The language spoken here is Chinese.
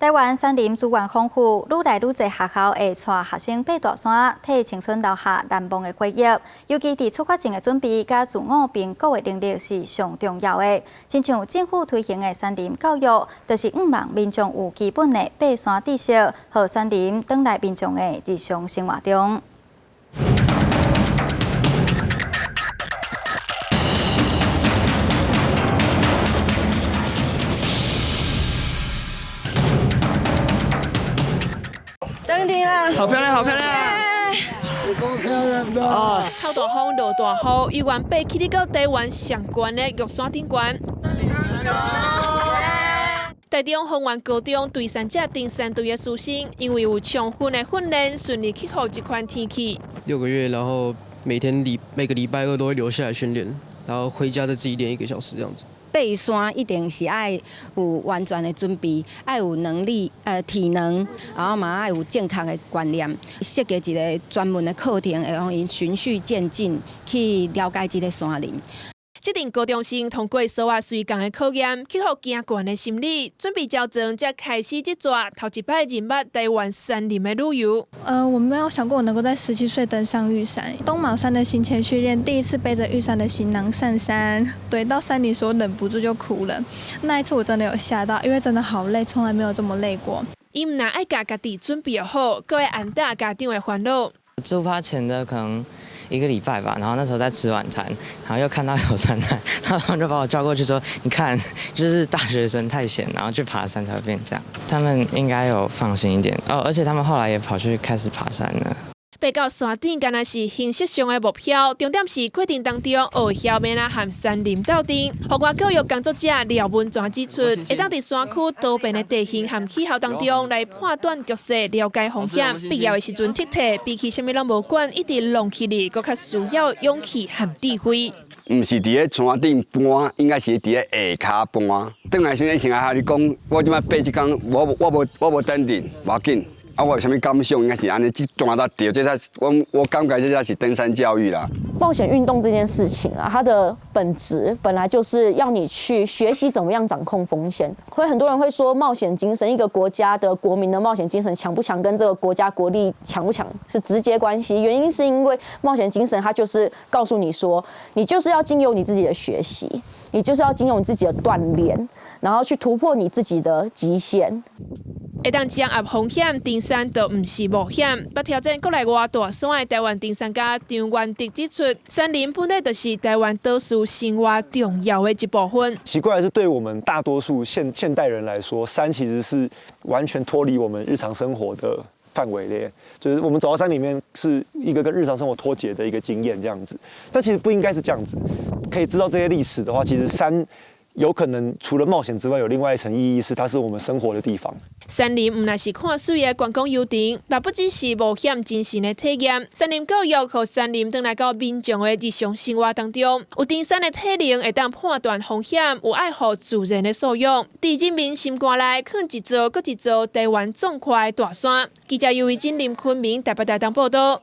台湾山林资源丰富，愈来愈侪学校会带学生爬大山，替青春留下难忘的回忆。尤其伫出发前的准备，甲自我评估的能力是上重要的。亲像政府推行的山林教育，就是希望民众有基本的爬山知识，和山林转来民众的日常生活中。 登顶了，好漂亮，好漂亮！有够漂亮的！哦，透大风，落大雨，由原爬起哩到台湾上悬的玉山顶悬。台中丰原高中对山者登山队的师生，因为有充分的训练，顺利克服这款天气。6个月，然后每个礼拜二都会留下来训练，然后回家再自己练1个小时这样子。 爬山一定是爱有完全的准备，爱有能力、体能，然后嘛爱有正确的观念，设计一个专门的课程，会让因循序渐进去了解这个山林。 这阵高中生通过所有随工的考验，克服惊悬的心理，准备招生，才开始这段头一摆入捌台湾山林的旅游。我没有想过我能够在17岁登上玉山。东卯山的行前训练，第一次背着玉山的行囊上山，对，到山顶时候忍不住就哭了。那一次我真的有吓到，因为真的好累，从来没有这么累过。伊唔但爱家己准备好，搁会安大家长的烦恼。出发前的可能1个礼拜吧，然后那时候在吃晚餐，然后又看到有山难，然后他们就把我叫过去说：“你看，就是大学生太闲，然后去爬山才会变这样。”他们应该有放心一点哦，而且他们后来也跑去开始爬山了。 爬到山顶，敢若是形式上的目标，重点是过程当中学晓要和山林斗阵。户外教育工作者廖文全指出，会当伫山区多变的地形和气候当中来判断局势、了解风险，必要的时阵踢退，比起什么拢无管，一直弄起嚟，更较需要勇气和智慧。唔是伫咧山顶搬，应该是伫咧下骹搬。转来先听下你讲，我即摆爬一工，我无登顶，无要紧。 啊，我有啥物感想？应该是安尼，这段到对，这才我感觉这才是登山教育啦。冒险运动这件事情啊，它的本质本来就是要你去学习怎么样掌控风险。会很多人会说，冒险精神，一个国家的国民的冒险精神强不强，跟这个国家国力强不强是直接关系。原因是因为冒险精神，它就是告诉你说，你就是要经由你自己的学习，你就是要经由你自己的锻炼，然后去突破你自己的极限。 会当掌握风险，登山就唔是冒险。把挑战过来外大山的台湾登山家张元迪指出，山林本来就是台湾多数生活重要的一部分。奇怪的是，对我们大多数现代人来说，山其实是完全脱离我们日常生活的范围内，就是我们走到山里面是一个跟日常生活脱节的一个经验这样子。但其实不应该是这样子。可以知道这些历史的话，其实山。 有可能除了冒险之外，有另外一层意义是，它是我们生活的地方。山林唔乃是看水的观光游程，嘛不只是冒险精神的体验。山林教育和山林转来到民众的日常生活当中，有登山的体能会当判断风险，有爱护自然的素养。伫人民心肝内藏一座搁一座台湾壮阔的大山。记者尤伟金林昆明台北台东报道。